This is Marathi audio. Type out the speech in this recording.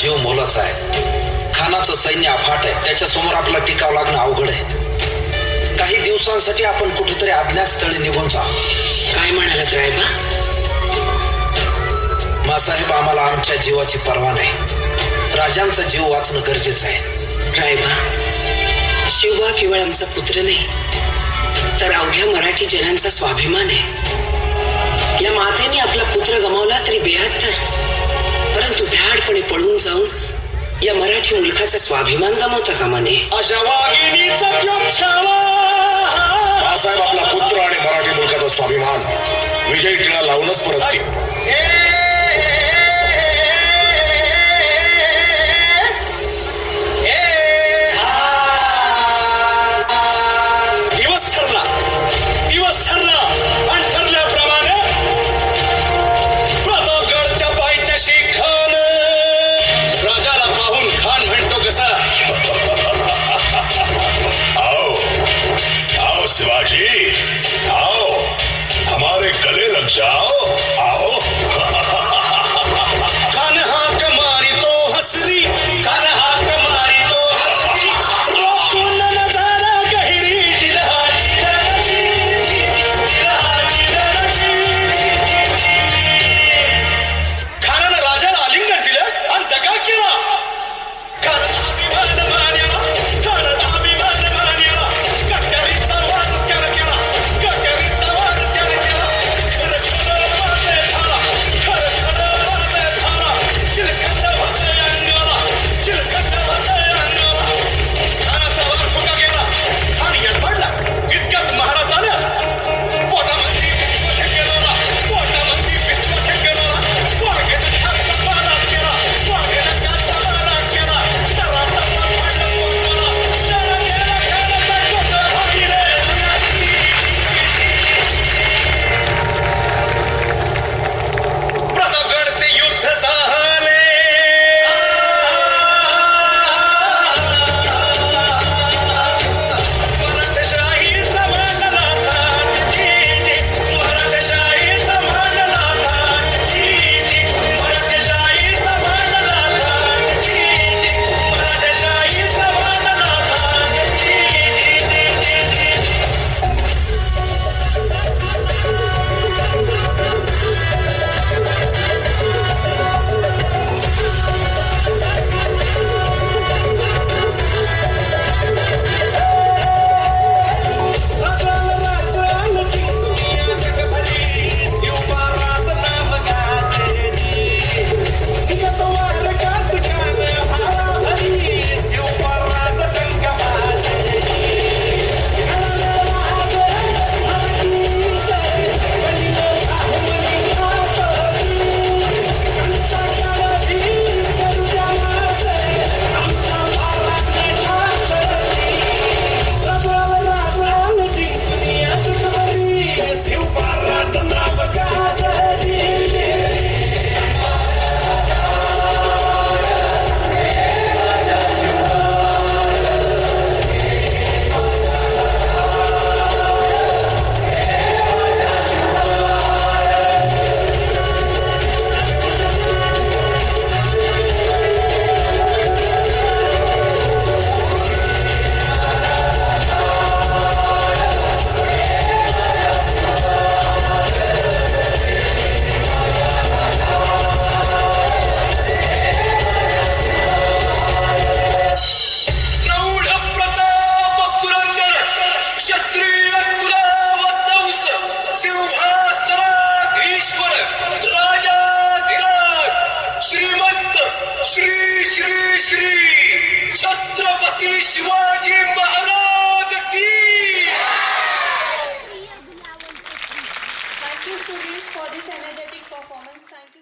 जीव मोलाचा आहे. खानाचं सैन्य अफाट आहे, त्याच्यासमोर आपला टिकाव लागणं अवघड आहे. काही दिवसांसाठी आपण कुठेतरी अज्ञात स्थळी निघून जा. काय म्हणालात रायबा? मासाहेब, आम्हाला आमच्या जीवाची पर्वा नाही. राजांचा जीव वाचणं गरजेचं आहे. रायबा, शिवबा केवळ आमचा पुत्र नाही, तर अवघ्या मराठी जनांचा स्वाभिमान आहे. या मातेने आपला पुत्र गमावला तरी 72, परंतु भ्याडपणे पळून जाऊन या मराठी मुलखाचा स्वाभिमान गमावता कामा नये. अशा वाघिणीचा क्षोभ छावा. बाळासाहेब आपला पुत्र आणि मराठी मुलखाचा स्वाभिमान विजयी टिळा लावूनच परत दिवस ठरला आणि ठरल्याप्रमाणे प्रतापगडच्या पायथ्याशी खान राजाला पाहून खान म्हणतो कसा, आओ आओ शिवाजी, आओ हमारे गले लग जाओ, आओ. खान हाक मारी तो हसरी, खान हाक मारी तो हसरी, रोखून नजारा गहिरी खानानं राजाला आलिंगन दिलं आणि दगा केला. श्री श्री श्री छत्रपती शिवाजी